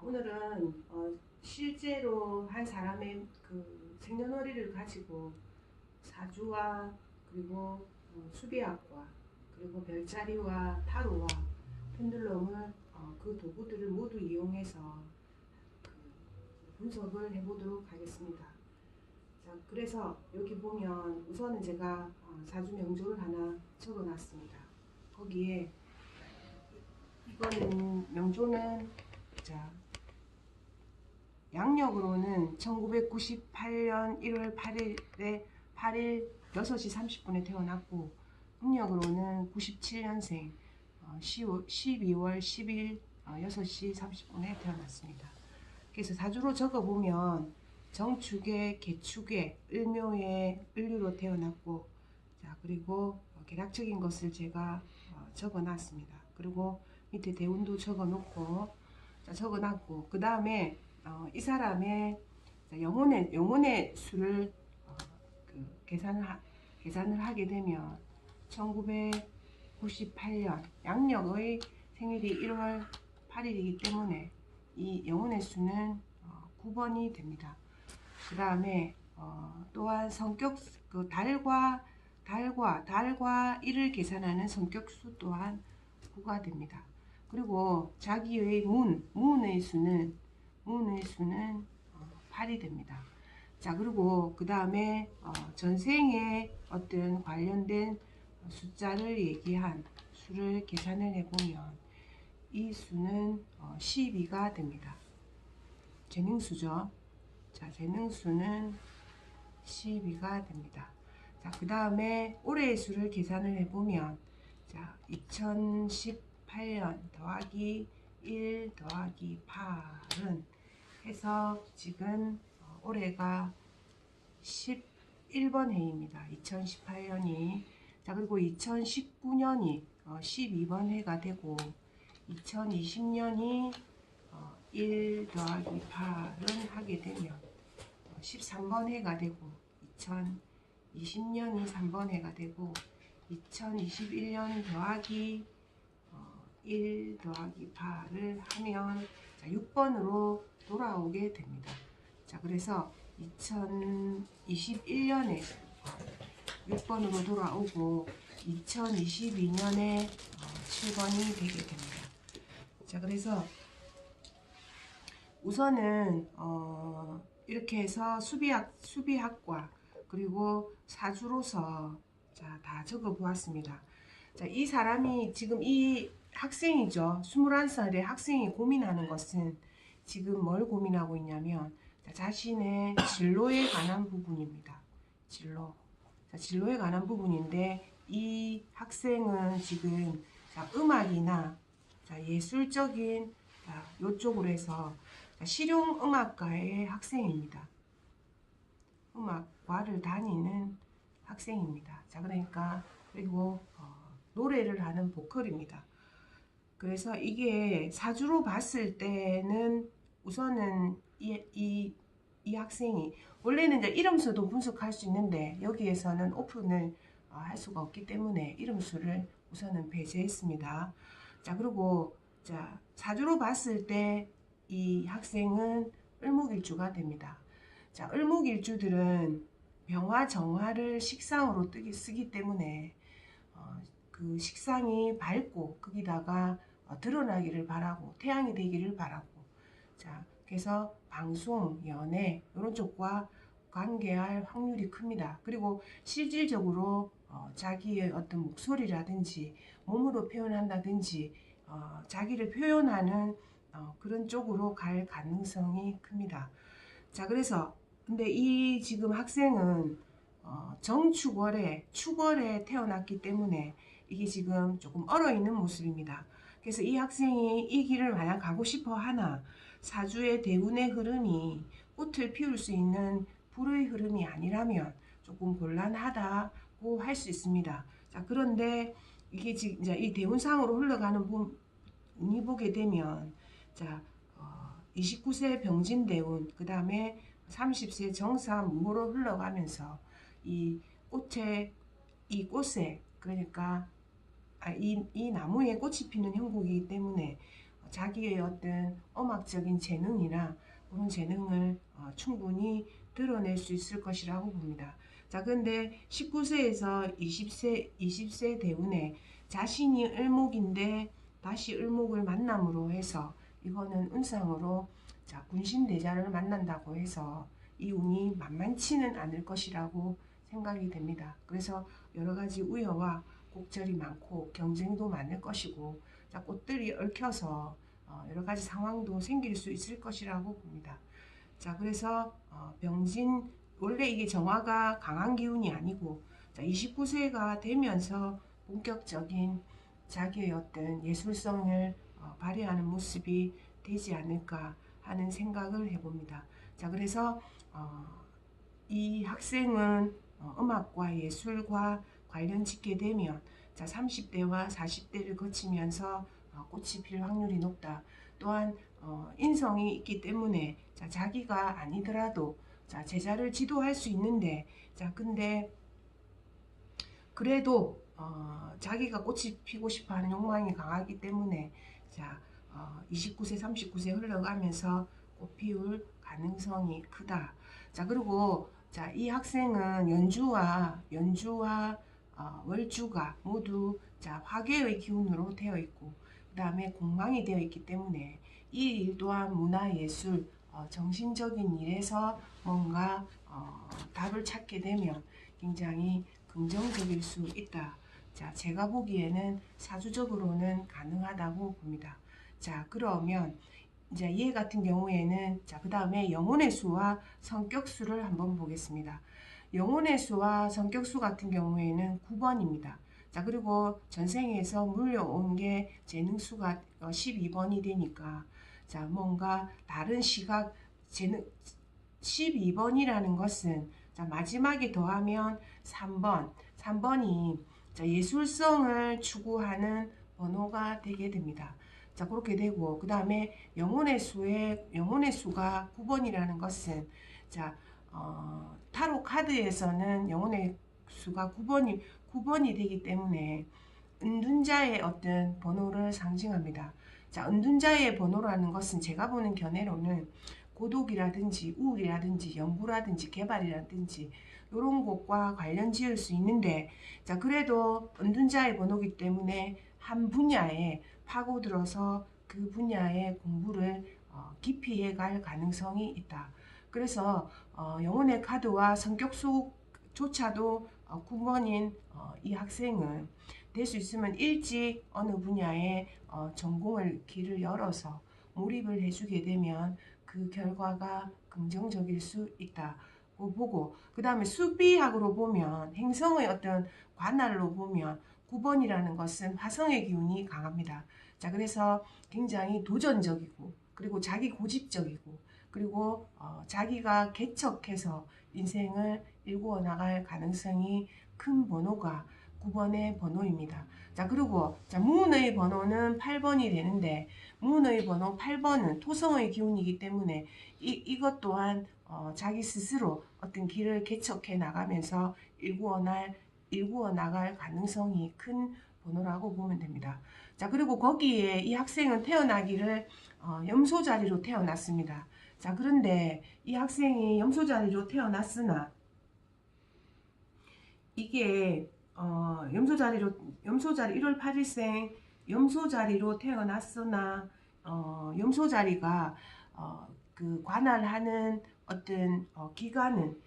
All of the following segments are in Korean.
오늘은 실제로 한 사람의 그 생년월일을 가지고 사주와 그리고 수비학과 그리고 별자리와 타로와 펜들럼을 그 도구들을 모두 이용해서 그 분석을 해보도록 하겠습니다. 자, 그래서 여기 보면 우선은 제가 사주 명조를 하나 적어놨습니다. 거기에 이거는 명조는 자 양력으로는 1998년 1월 8일에 8일 6시 30분에 태어났고 음력으로는 97년생 12월 10일 6시 30분에 태어났습니다. 그래서 사주로 적어보면 정축에 개축에 을묘에 을류로 태어났고 자 그리고 계략적인 것을 제가 적어놨습니다. 그리고 밑에 대운도 적어놨고 그 다음에 이 사람의 영혼의 수를 계산을 하게 되면 1998년 양력의 생일이 1월 8일이기 때문에 이 영혼의 수는 9번이 됩니다. 그 다음에 또한 성격 달과 일을 계산하는 성격수 또한 9가 됩니다. 그리고 자기의 문의 수는 8이 됩니다. 자 그리고 그 다음에 전생에 어떤 관련된 숫자를 얘기한 수를 계산을 해보면 이 수는 12가 됩니다. 재능수죠. 자 재능수는 12가 됩니다. 자 그 다음에 올해의 수를 계산을 해보면 자 2018년 더하기 1 더하기 8은 해서 지금 올해가 11번 해입니다. 2018년이 자 그리고 2019년이 12번 해가 되고 2020년이 1 더하기 8은 하게 되면 13번 해가 되고 2020년이 3번 해가 되고 2021년 더하기 1 더하기 8을 하면 6번으로 돌아오게 됩니다. 자 그래서 2021년에 6번으로 돌아오고 2022년에 7번이 되게 됩니다. 자 그래서 우선은 이렇게 해서 수비학과 그리고 사주로서 다 적어 보았습니다. 자, 이 사람이 지금 이 학생이죠. 21살의 학생이 고민하는 것은 지금 뭘 고민하고 있냐면 자신의 진로에 관한 부분입니다. 진로에 관한 부분인데 이 학생은 지금 음악이나 예술적인 이쪽으로 해서 실용음악과의 학생입니다. 음악과를 다니는 학생입니다. 자 그러니까 그리고 노래를 하는 보컬입니다. 그래서 이게 사주로 봤을 때는 우선은 이 학생이 원래는 이제 이름수도 분석할 수 있는데 여기에서는 오픈을 할 수가 없기 때문에 이름수를 우선은 배제했습니다. 자 그리고 사주로 봤을 때 이 학생은 을목일주가 됩니다. 자 을목일주들은 병화 정화를 식상으로 쓰기 때문에 그 식상이 밝고 거기다가 드러나기를 바라고 태양이 되기를 바라고 자 그래서 방송, 연애 이런 쪽과 관계할 확률이 큽니다. 그리고 실질적으로 자기의 어떤 목소리라든지 몸으로 표현한다든지 자기를 표현하는 그런 쪽으로 갈 가능성이 큽니다. 자 그래서 근데 이 지금 학생은 축월에 태어났기 때문에 이게 지금 조금 얼어있는 모습입니다. 그래서 이 학생이 이 길을 만약 가고 싶어 하나 사주의 대운의 흐름이 꽃을 피울 수 있는 불의 흐름이 아니라면 조금 곤란하다고 할 수 있습니다. 자 그런데 이게 지금 이제 이 대운상으로 흘러가는 운이 보게 되면 29세 병진대운 그 다음에 30세 정사무호로 흘러가면서 이 꽃에 그러니까 이 나무에 꽃이 피는 형국이기 때문에 자기의 어떤 음악적인 재능이나 그런 재능을 충분히 드러낼 수 있을 것이라고 봅니다. 자, 근데 19세에서 20세 대운에 자신이 을목인데 다시 을목을 만남으로 해서 이거는 운상으로 자, 군신대자를 만난다고 해서 이 운이 만만치는 않을 것이라고 생각이 됩니다. 그래서 여러 가지 우여와 곡절이 많고 경쟁도 많을 것이고 자, 꽃들이 얽혀서 여러 가지 상황도 생길 수 있을 것이라고 봅니다. 자, 그래서 병진 원래 이게 정화가 강한 기운이 아니고 자, 29세가 되면서 본격적인 자기의 어떤 예술성을 발휘하는 모습이 되지 않을까 하는 생각을 해봅니다. 자, 그래서 이 학생은 음악과 예술과 관련 짓게 되면 자, 30대와 40대를 거치면서 꽃이 필 확률이 높다. 또한 인성이 있기 때문에 자, 자기가 아니더라도 자, 제자를 지도할 수 있는데 자, 근데 그래도 자기가 꽃이 피고 싶어하는 욕망이 강하기 때문에 자, 29세, 39세 흘러가면서 꽃 피울 가능성이 크다. 자, 그리고 자, 이 학생은 연주와 월주가 모두 자, 화계의 기운으로 되어 있고 그 다음에 공망이 되어 있기 때문에 이 일 또한 문화예술 정신적인 일에서 뭔가 답을 찾게 되면 굉장히 긍정적일 수 있다. 자, 제가 보기에는 사주적으로는 가능하다고 봅니다. 자, 그러면 이제 얘 같은 경우에는 자, 그 다음에 영혼의 수와 성격 수를 한번 보겠습니다. 영혼의 수와 성격 수 같은 경우에는 9번입니다. 자, 그리고 전생에서 물려온 게 재능 수가 12번이 되니까 자, 뭔가 다른 시각 재능 12번이라는 것은 자, 마지막에 더하면 3번이 자, 예술성을 추구하는 번호가 되게 됩니다. 자, 그렇게 되고 그 다음에 영혼의 수가 9번이라는 것은 자, 타로 카드에서는 영혼의 수가 9번이 되기 때문에 은둔자의 어떤 번호를 상징합니다. 자, 은둔자의 번호라는 것은 제가 보는 견해로는 고독이라든지 우울이라든지 연구라든지 개발이라든지 이런 것과 관련 지을 수 있는데 자, 그래도 은둔자의 번호이기 때문에 한 분야에 파고들어서 그 분야의 공부를 깊이 해갈 가능성이 있다. 그래서 영혼의 카드와 성격수조차도 9번인 이 학생은 될 수 있으면 일찍 어느 분야에 전공을 길을 열어서 몰입을 해주게 되면 그 결과가 긍정적일 수 있다고 보고 그 다음에 수비학으로 보면 행성의 어떤 관할로 보면 9번이라는 것은 화성의 기운이 강합니다. 자, 그래서 굉장히 도전적이고 그리고 자기 고집적이고 그리고 자기가 개척해서 인생을 일구어 나갈 가능성이 큰 번호가 9번의 번호입니다. 자, 그리고 자, 무운의 번호는 8번이 되는데 무운의 번호 8번은 토성의 기운이기 때문에 이것 또한 자기 스스로 어떤 길을 개척해 나가면서 일구어 나갈 가능성이 큰 번호라고 보면 됩니다. 자, 그리고 거기에 이 학생은 태어나기를 염소 자리로 태어났습니다. 자, 그런데 이 학생이 염소 자리로 태어났으나 이게 염소 자리 1월 8일생 염소 자리로 태어났으나 염소 자리가 그 관할하는 어떤 기간은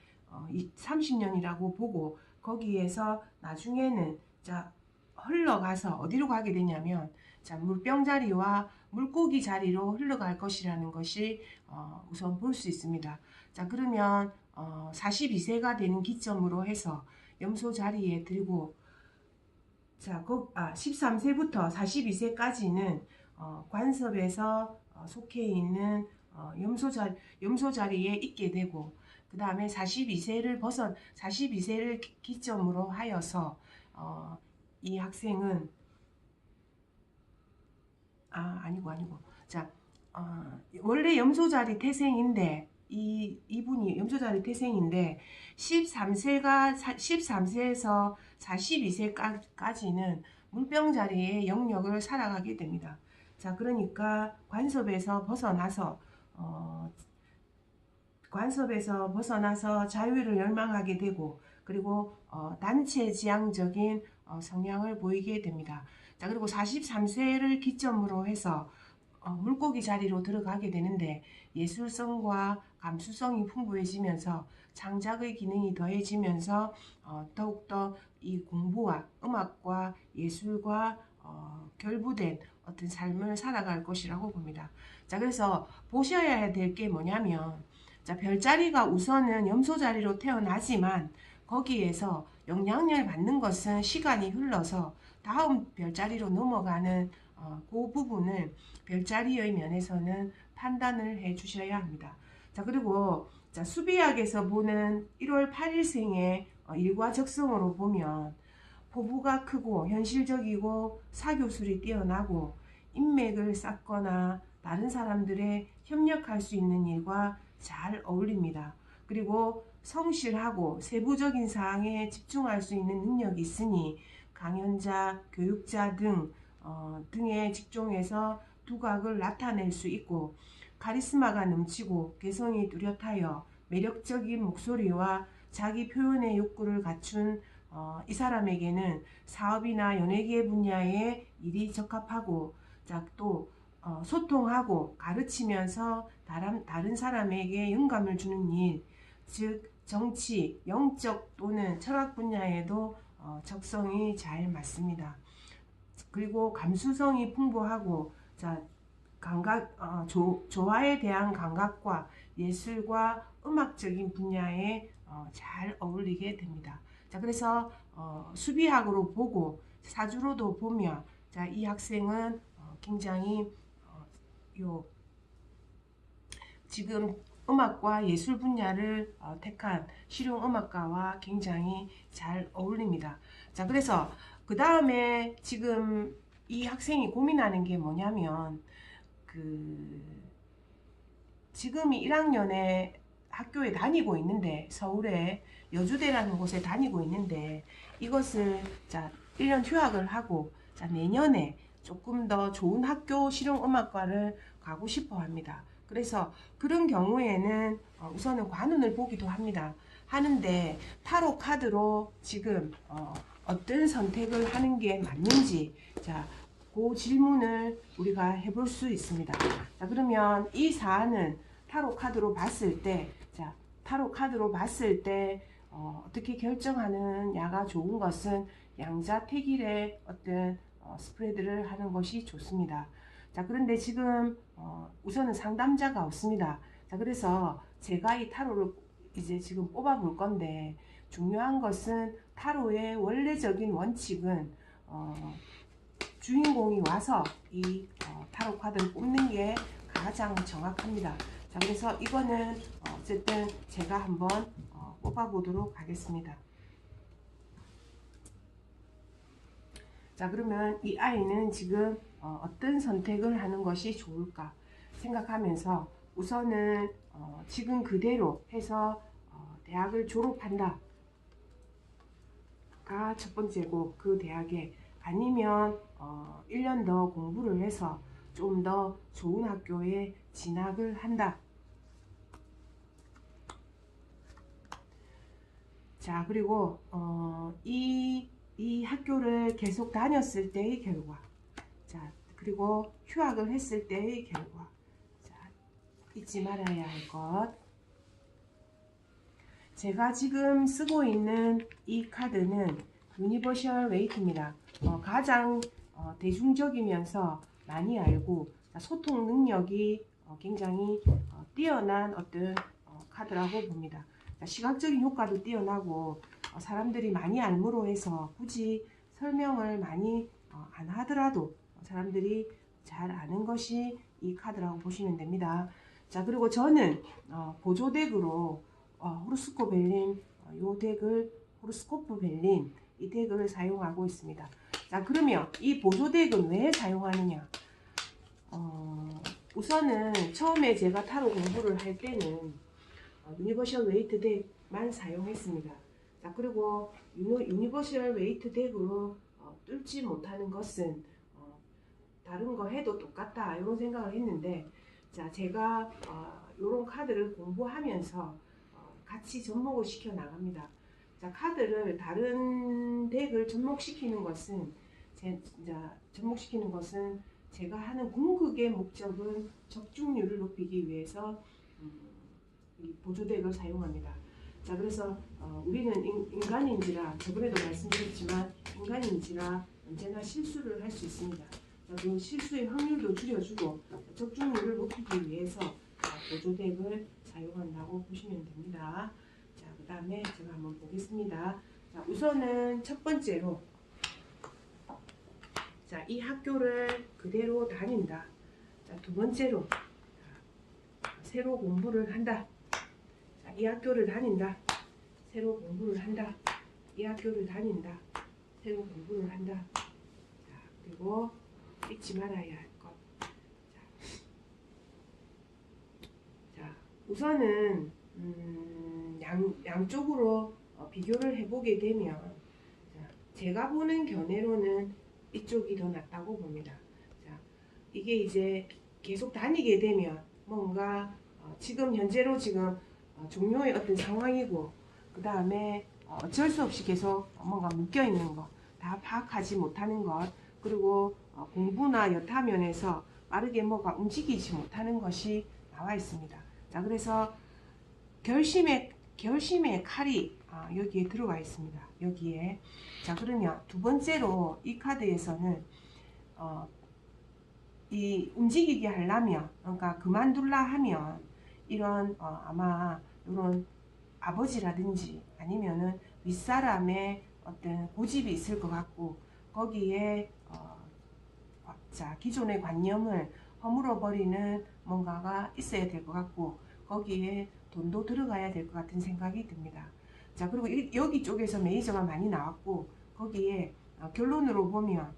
30년이라고 보고 거기에서 나중에는 자, 흘러가서 어디로 가게 되냐면 자, 물병 자리와 물고기 자리로 흘러갈 것이라는 것이 우선 볼 수 있습니다. 자, 그러면 42세가 되는 기점으로 해서 염소 자리에 들고 자, 13세부터 42세까지는 관섭에서 속해 있는 염소 자리에 있게 되고 그 다음에 42세를 기점으로 하여서 이 학생은 아니고 자, 원래 염소자리 태생인데 이분이 염소자리 태생인데 13세에서 42세까지는 물병자리의 영역을 살아가게 됩니다. 자, 그러니까 관섭에서 벗어나서 자유를 열망하게 되고, 그리고 단체 지향적인 성향을 보이게 됩니다. 자, 그리고 43세를 기점으로 해서 물고기 자리로 들어가게 되는데, 예술성과 감수성이 풍부해지면서 창작의 기능이 더해지면서 더욱더 이 공부와 음악과 예술과 결부된 어떤 삶을 살아갈 것이라고 봅니다. 자, 그래서 보셔야 될 게 뭐냐면, 자, 별자리가 우선은 염소 자리로 태어나지만 거기에서 영향을 받는 것은 시간이 흘러서 다음 별자리로 넘어가는 그 부분을 별자리의 면에서는 판단을 해 주셔야 합니다. 자, 그리고 자, 수비학에서 보는 1월 8일생의 일과적성으로 보면 포부가 크고 현실적이고 사교술이 뛰어나고 인맥을 쌓거나 다른 사람들의 협력할 수 있는 일과 잘 어울립니다. 그리고 성실하고 세부적인 사항에 집중할 수 있는 능력이 있으니 강연자, 교육자 등의 직종에서 두각을 나타낼 수 있고, 카리스마가 넘치고 개성이 뚜렷하여 매력적인 목소리와 자기 표현의 욕구를 갖춘 이 사람에게는 사업이나 연예계 분야의 일이 적합하고, 자, 또 소통하고 가르치면서 다른 사람에게 영감을 주는 일, 즉 정치, 영적 또는 철학 분야에도 적성이 잘 맞습니다. 그리고 감수성이 풍부하고, 자, 조화에 대한 감각과 예술과 음악적인 분야에 잘 어울리게 됩니다. 자, 그래서 수비학으로 보고 사주로도 보면, 자, 이 학생은 굉장히 지금 음악과 예술 분야를 택한 실용음악가와 굉장히 잘 어울립니다. 자, 그래서 그 다음에 지금 이 학생이 고민하는 게 뭐냐면, 지금이 1학년에 학교에 다니고 있는데, 서울에 여주대라는 곳에 다니고 있는데, 이것을 자 1년 휴학을 하고, 자, 내년에 조금 더 좋은 학교 실용음악과를 가고 싶어 합니다. 그래서 그런 경우에는 우선은 관운을 보기도 하는데, 타로 카드로 지금 어떤 선택을 하는 게 맞는지, 자, 그 질문을 우리가 해볼 수 있습니다. 자, 그러면 이 사안은 타로 카드로 봤을 때, 자, 어떻게 결정하느냐가 좋은 것은 양자택일의 어떤 스프레드를 하는 것이 좋습니다. 자, 그런데 지금 우선은 상담자가 없습니다. 자, 그래서 제가 이 타로를 이제 지금 뽑아 볼 건데, 중요한 것은 타로의 원래적인 원칙은 주인공이 와서 이 타로 카드를 뽑는 게 가장 정확합니다. 자, 그래서 이거는 어쨌든 제가 한번 뽑아 보도록 하겠습니다. 자, 그러면 이 아이는 지금 어떤 선택을 하는 것이 좋을까 생각하면서, 우선은 지금 그대로 해서 대학을 졸업한다 가 첫 번째고, 그 대학에 아니면 1년 더 공부를 해서 좀 더 좋은 학교에 진학을 한다. 자, 그리고 이 학교를 계속 다녔을 때의 결과, 자, 그리고 휴학을 했을 때의 결과. 자, 잊지 말아야 할 것. 제가 지금 쓰고 있는 이 카드는 유니버셜 웨이트입니다. 가장 대중적이면서 많이 알고 소통 능력이 굉장히 뛰어난 어떤 카드라고 봅니다. 시각적인 효과도 뛰어나고, 사람들이 많이 알므로 해서 굳이 설명을 많이 안 하더라도 사람들이 잘 아는 것이 이 카드라고 보시면 됩니다. 자, 그리고 저는 보조덱으로 호로스코 벨린, 요 덱을 호로스코프 벨린 이 덱을 사용하고 있습니다. 자, 그러면 이 보조덱은 왜 사용하느냐? 우선은 처음에 제가 타로 공부를 할 때는 유니버셜 웨이트 덱만 사용했습니다. 자, 그리고 유니버셜 웨이트 덱으로 뚫지 못하는 것은 다른 거 해도 똑같다 이런 생각을 했는데, 자 제가 이런 카드를 공부하면서 같이 접목을 시켜 나갑니다. 자 카드를 다른 덱을 접목시키는 것은 접목시키는 것은 제가 하는 궁극의 목적은 적중률을 높이기 위해서 이 보조덱을 사용합니다. 자 그래서 우리는 인간인지라, 저번에도 말씀드렸지만 인간인지라 언제나 실수를 할 수 있습니다. 자, 그 실수의 확률도 줄여주고 적중률을 높이기 위해서 보조덱을 사용한다고 보시면 됩니다. 자, 그 다음에 제가 한번 보겠습니다. 자, 우선은 첫 번째로, 자, 이 학교를 그대로 다닌다. 자, 두 번째로, 새로 공부를 한다. 자, 이 학교를 다닌다. 새로 공부를 한다. 이 학교를 다닌다. 새로 공부를 한다. 자, 그리고 잊지 말아야 할 것. 자, 우선은 양쪽으로 비교를 해보게 되면, 자, 제가 보는 견해로는 이쪽이 더 낫다고 봅니다. 자, 이게 이제 계속 다니게 되면 뭔가 지금 현재로 지금 종료의 어떤 상황이고, 그 다음에 어쩔 수 없이 계속 뭔가 묶여 있는 것, 다 파악하지 못하는 것, 그리고 공부나 여타 면에서 빠르게 뭐가 움직이지 못하는 것이 나와 있습니다. 자, 그래서 결심의 칼이 여기에 들어와 있습니다. 여기에. 자, 그러면 두 번째로 이 카드에서는 이 움직이게 하려면, 그러니까 그만둘라 하면 이런 아마 이런 아버지라든지 아니면은 윗사람의 어떤 고집이 있을 것 같고, 거기에 자 기존의 관념을 허물어 버리는 뭔가가 있어야 될 것 같고, 거기에 돈도 들어가야 될 것 같은 생각이 듭니다. 자 그리고 여기 쪽에서 메이저가 많이 나왔고, 거기에 결론으로 보면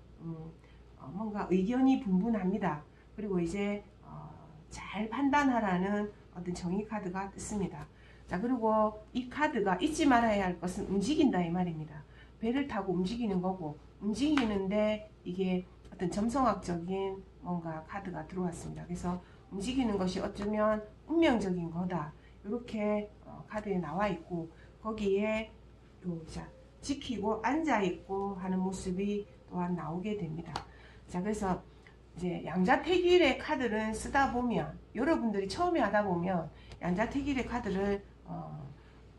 뭔가 의견이 분분합니다. 그리고 이제 잘 판단하라는 어떤 정의 카드가 떴습니다. 자 그리고 이 카드가 잊지 말아야 할 것은 움직인다 이 말입니다. 배를 타고 움직이는 거고, 움직이는데 이게 어떤 점성학적인 뭔가 카드가 들어왔습니다. 그래서 움직이는 것이 어쩌면 운명적인 거다, 이렇게 카드에 나와 있고, 거기에 자, 지키고 앉아 있고 하는 모습이 또한 나오게 됩니다. 자 그래서 이제 양자택일의 카드를 쓰다 보면, 여러분들이 처음에 하다 보면 양자택일의 카드를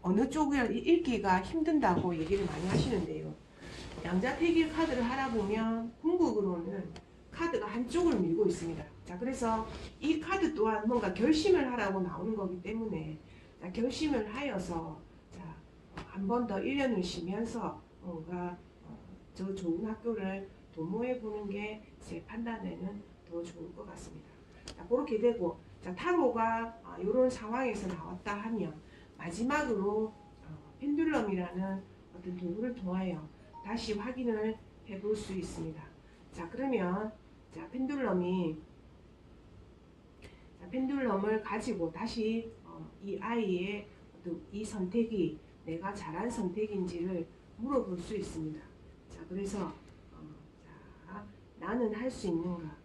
어느 쪽을 읽기가 힘든다고 얘기를 많이 하시는데요. 양자택일 카드를 하다 보면 궁극으로는 카드가 한쪽을 밀고 있습니다. 자 그래서 이 카드 또한 뭔가 결심을 하라고 나오는 거기 때문에, 자, 결심을 하여서 한 번 더 1년을 쉬면서 뭔가 저 좋은 학교를 도모해 보는 게 제 판단에는 더 좋을 것 같습니다. 자, 그렇게 되고, 자, 타로가 이런 상황에서 나왔다 하면 마지막으로 펜듈럼이라는 어떤 도구를 통하여 다시 확인을 해볼 수 있습니다. 자 그러면 자 펜듈럼을 가지고 다시 이 아이의 어떤 이 선택이 내가 잘한 선택인지를 물어볼 수 있습니다. 자 그래서 자, 나는 할 수 있는가?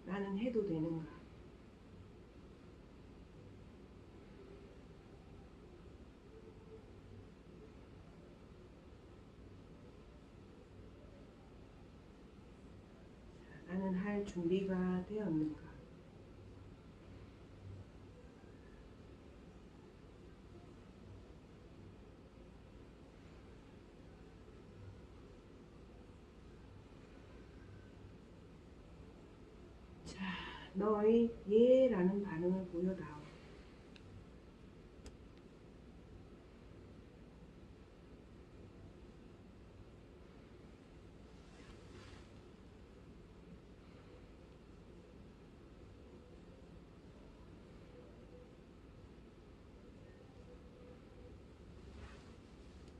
나는 해도 되는가? 나는 할 준비가 되었는가? 자, 너의 예라는 반응을 보여다오.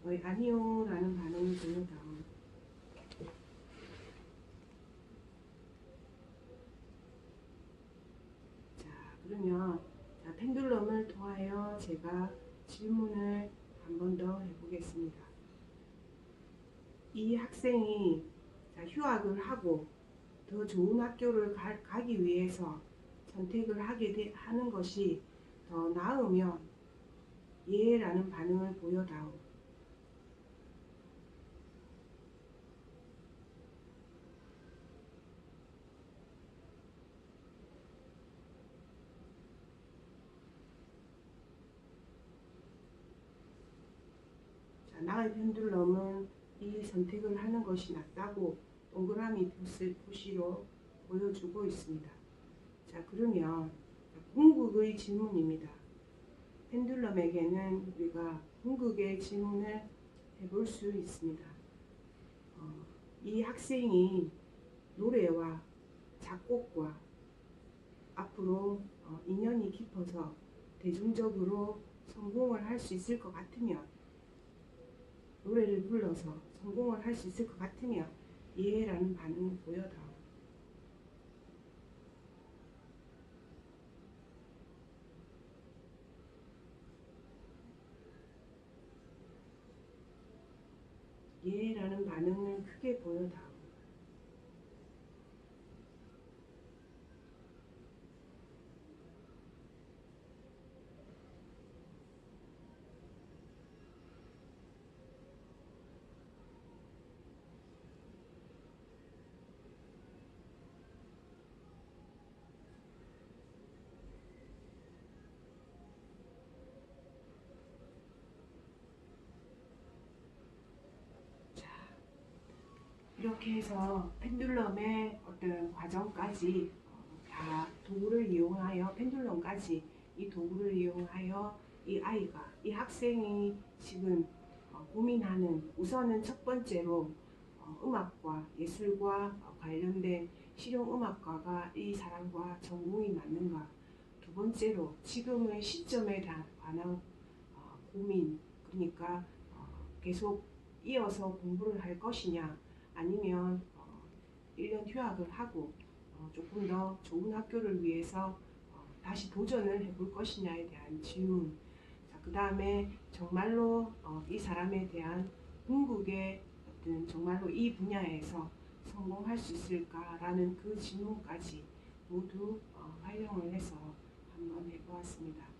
너의 아니요라는 반응을 보여다오. 그러면 펜듈럼을 통하여 제가 질문을 한 번 더 이 학생이 휴학을 하고 더 좋은 학교를 가기 위해서 선택을 하는 것이 더 나으면 예라는 반응을 보여다오. 자, 나의 펜듈럼은 이 선택을 하는 것이 낫다고 동그라미 표시로 보여주고 있습니다. 자, 그러면 궁극의 질문입니다. 펜듈럼에게는 우리가 궁극의 질문을 해볼 수 있습니다. 이 학생이 노래와 작곡과 앞으로 인연이 깊어서 대중적으로 성공을 할 수 있을 것 같으면, 노래를 불러서 성공을 할 수 있을 것 같으면 예라는 반응을 보여다오. 예라는 반응을 크게 보여다오. 이렇게 해서 펜듈럼의 어떤 과정까지 다 도구를 이용하여, 펜듈럼까지 이 도구를 이용하여 이 학생이 지금 고민하는, 우선은 첫 번째로 음악과 예술과 관련된 실용음악과가 이 사람과 전공이 맞는가, 두 번째로 지금의 시점에 관한 고민, 그러니까 계속 이어서 공부를 할 것이냐, 아니면 1년 휴학을 하고 조금 더 좋은 학교를 위해서 다시 도전을 해볼 것이냐에 대한 질문. 그 다음에 정말로 이 사람에 대한 궁극의 어떤, 정말로 이 분야에서 성공할 수 있을까라는 그 질문까지 모두 활용을 해서 한번 해보았습니다.